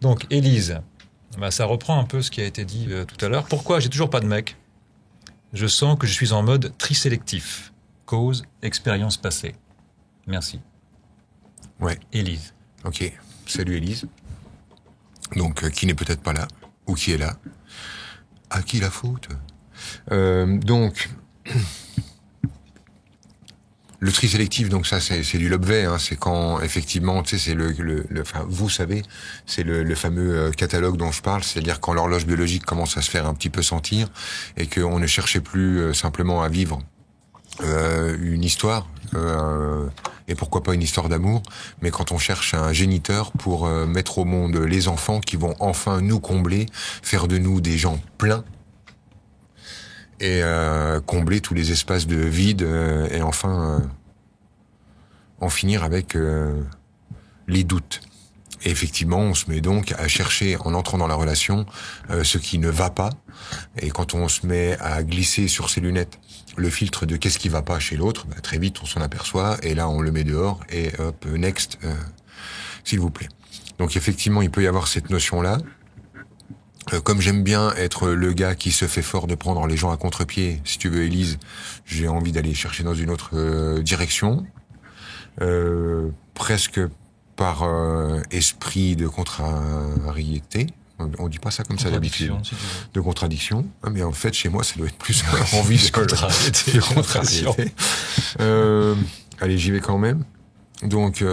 Donc, Élise, ça reprend un peu ce qui a été dit tout à l'heure. Pourquoi j'ai toujours pas de mec? Je sens que je suis en mode tri-sélectif. Cause, expérience passée. Merci. Ouais. Élise. Ok. Salut Élise. Donc, qui n'est peut-être pas là, ou qui est là. À qui la faute? Donc, le tri sélectif, donc ça, c'est du Lobvet, hein, c'est quand, effectivement, tu sais, c'est enfin, vous savez, c'est le fameux catalogue dont je parle, c'est-à-dire quand l'horloge biologique commence à se faire un petit peu sentir, et qu'on ne cherchait plus simplement à vivre une histoire, et pourquoi pas une histoire d'amour, mais quand on cherche un géniteur pour mettre au monde les enfants qui vont enfin nous combler, faire de nous des gens pleins, et combler tous les espaces de vide, et enfin en finir avec les doutes. Et effectivement, on se met donc à chercher, en entrant dans la relation, ce qui ne va pas. Et quand on se met à glisser sur ses lunettes le filtre de qu'est-ce qui va pas chez l'autre, très vite on s'en aperçoit, et là on le met dehors, et hop, next, s'il vous plaît. Donc effectivement, il peut y avoir cette notion-là. Comme j'aime bien être le gars qui se fait fort de prendre les gens à contre-pied, si tu veux Élise, j'ai envie d'aller chercher dans une autre direction. Presque par esprit de contrariété. On dit pas ça comme ça d'habitude. Si de contradiction. Ah, mais en fait, chez moi, ça doit être plus envie de contrariété. Allez, j'y vais quand même. Donc,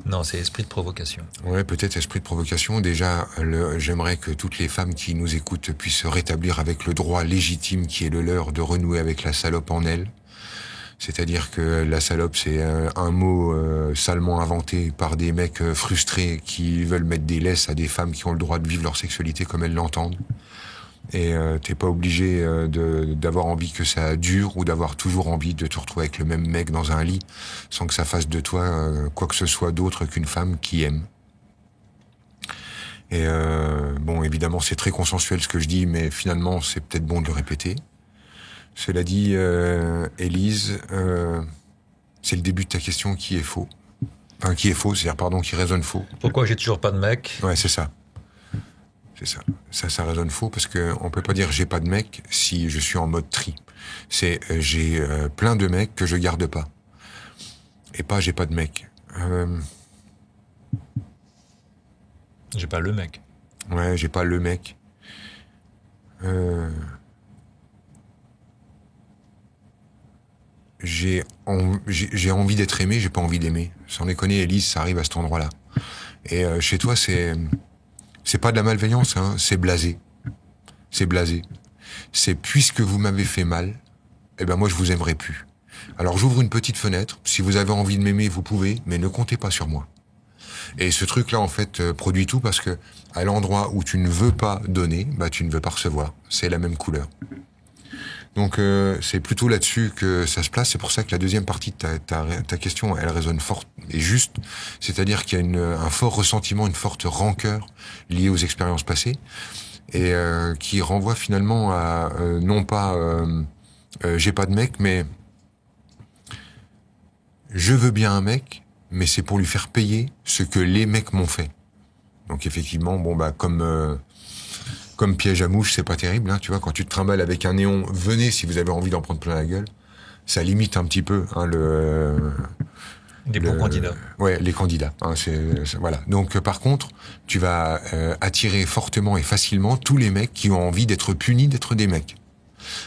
non, c'est esprit de provocation. Ouais, peut-être esprit de provocation. Déjà, j'aimerais que toutes les femmes qui nous écoutent puissent se rétablir avec le droit légitime qui est le leur de renouer avec la salope en elles. C'est-à-dire que la salope, c'est un mot salement inventé par des mecs frustrés qui veulent mettre des laisses à des femmes qui ont le droit de vivre leur sexualité comme elles l'entendent. Et t'es pas obligé d'avoir envie que ça dure ou d'avoir toujours envie de te retrouver avec le même mec dans un lit sans que ça fasse de toi quoi que ce soit d'autre qu'une femme qui aime. Et bon, évidemment, c'est très consensuel ce que je dis, mais finalement, c'est peut-être bon de le répéter. Cela dit, Élise, c'est le début de ta question qui est faux. Enfin, qui est faux, c'est-à-dire, pardon, qui résonne faux. Pourquoi j'ai toujours pas de mec? Ouais, c'est ça. C'est ça. Ça résonne faux parce que on peut pas dire j'ai pas de mec si je suis en mode tri. C'est j'ai plein de mecs que je garde pas. Et pas j'ai pas de mec. J'ai pas le mec. Ouais, j'ai pas le mec. J'ai envie d'être aimé, j'ai pas envie d'aimer. Sans déconner, Élise, ça arrive à cet endroit-là. Et chez toi, c'est pas de la malveillance, hein, c'est blasé. C'est blasé. C'est puisque vous m'avez fait mal, eh ben moi je vous aimerai plus. Alors j'ouvre une petite fenêtre, si vous avez envie de m'aimer, vous pouvez, mais ne comptez pas sur moi. Et ce truc-là, en fait, produit tout parce que à l'endroit où tu ne veux pas donner, bah tu ne veux pas recevoir. C'est la même couleur. Donc c'est plutôt là-dessus que ça se place. C'est pour ça que la deuxième partie de ta question, elle résonne forte et juste. C'est-à-dire qu'il y a un fort ressentiment, une forte rancœur liée aux expériences passées et qui renvoie finalement à non pas j'ai pas de mec, mais je veux bien un mec, mais c'est pour lui faire payer ce que les mecs m'ont fait. Donc effectivement, bon bah comme piège à mouche, c'est pas terrible, hein, tu vois, quand tu te trimbales avec un néon, venez si vous avez envie d'en prendre plein la gueule, ça limite un petit peu, hein, les bons candidats. Ouais, les candidats, hein, voilà. Donc par contre, tu vas attirer fortement et facilement tous les mecs qui ont envie d'être punis d'être des mecs.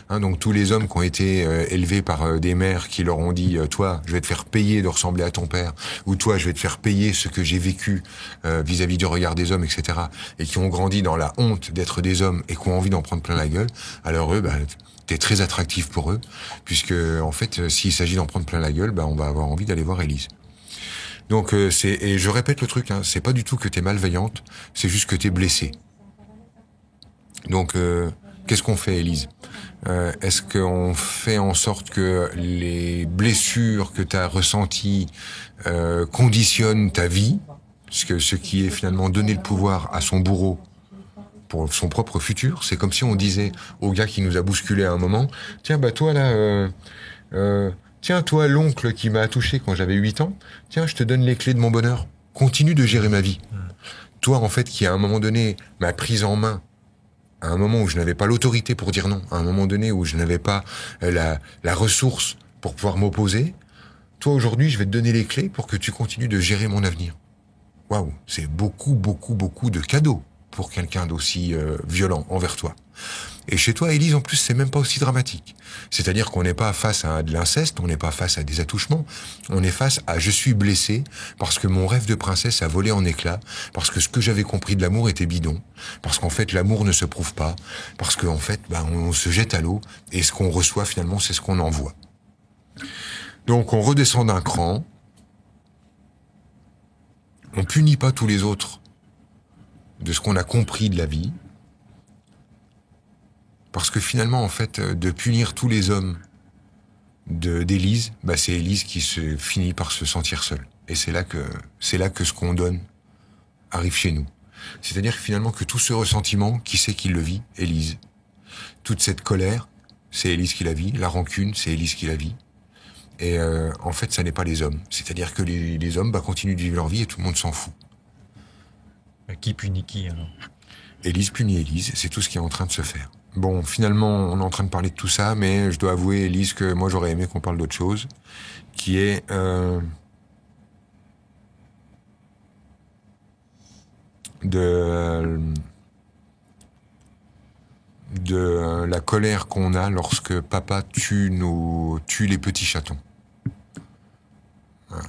Hein, donc tous les hommes qui ont été élevés par des mères qui leur ont dit toi je vais te faire payer de ressembler à ton père, ou toi je vais te faire payer ce que j'ai vécu vis-à-vis du regard des hommes, etc., et qui ont grandi dans la honte d'être des hommes et qui ont envie d'en prendre plein la gueule, alors eux t'es très attractif pour eux, puisque en fait s'il s'agit d'en prendre plein la gueule, on va avoir envie d'aller voir Élise. Donc et je répète le truc, hein, c'est pas du tout que t'es malveillante, c'est juste que t'es blessée. Donc qu'est-ce qu'on fait, Élise? Est-ce qu'on fait en sorte que les blessures que tu as ressenties conditionnent ta vie, ce qui est finalement donner le pouvoir à son bourreau pour son propre futur? C'est comme si on disait au gars qui nous a bousculé à un moment, tiens, toi là, Tiens, toi, l'oncle qui m'a touché quand j'avais 8 ans, tiens, je te donne les clés de mon bonheur. Continue de gérer ma vie. Toi, en fait, qui à un moment donné m'a prise en main, à un moment où je n'avais pas l'autorité pour dire non, à un moment donné où je n'avais pas la ressource pour pouvoir m'opposer, toi, aujourd'hui, je vais te donner les clés pour que tu continues de gérer mon avenir. Waouh, c'est beaucoup, beaucoup, beaucoup de cadeaux pour quelqu'un d'aussi violent envers toi. Et chez toi, Élise, en plus, c'est même pas aussi dramatique. C'est-à-dire qu'on n'est pas face à de l'inceste, on n'est pas face à des attouchements, on est face à je suis blessé parce que mon rêve de princesse a volé en éclats, parce que ce que j'avais compris de l'amour était bidon, parce qu'en fait, l'amour ne se prouve pas, parce qu'en fait, on se jette à l'eau, et ce qu'on reçoit, finalement, c'est ce qu'on envoie. Donc, on redescend d'un cran, on punit pas tous les autres de ce qu'on a compris de la vie, parce que finalement, en fait, de punir tous les hommes d'Élise, c'est Élise qui se finit par se sentir seule. Et c'est là que ce qu'on donne arrive chez nous. C'est-à-dire que finalement, que tout ce ressentiment, qui c'est qui le vit? Élise. Toute cette colère, c'est Élise qui la vit. La rancune, c'est Élise qui la vit. Et en fait, ça n'est pas les hommes. C'est-à-dire que les hommes continuent de vivre leur vie et tout le monde s'en fout. Qui punit qui, alors? Élise punit Élise, c'est tout ce qui est en train de se faire. Bon, finalement, on est en train de parler de tout ça, mais je dois avouer, Élise, que moi j'aurais aimé qu'on parle d'autre chose, qui est de la colère qu'on a lorsque papa tue les petits chatons.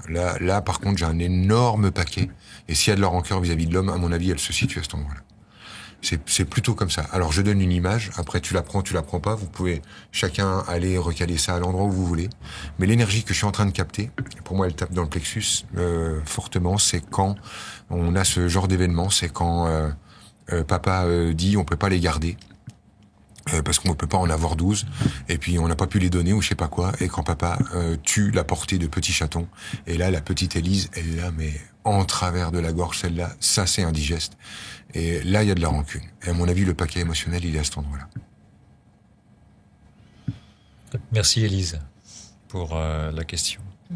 Là, par contre, j'ai un énorme paquet, et s'il y a de la rancœur vis-à-vis de l'homme, à mon avis, elle se situe à cet endroit-là. C'est plutôt comme ça. Alors je donne une image, après tu la prends pas, vous pouvez chacun aller recaler ça à l'endroit où vous voulez. Mais l'énergie que je suis en train de capter, pour moi elle tape dans le plexus fortement, c'est quand on a ce genre d'événement, c'est quand papa dit on peut pas les garder. Parce qu'on ne peut pas en avoir 12, et puis on n'a pas pu les donner ou je sais pas quoi, et quand papa tue la portée de petits chatons, et là la petite Élise, elle est là, mais en travers de la gorge, celle-là, ça c'est indigeste. Et là il y a de la rancune. Et à mon avis, le paquet émotionnel, il est à cet endroit-là. Merci Élise pour la question.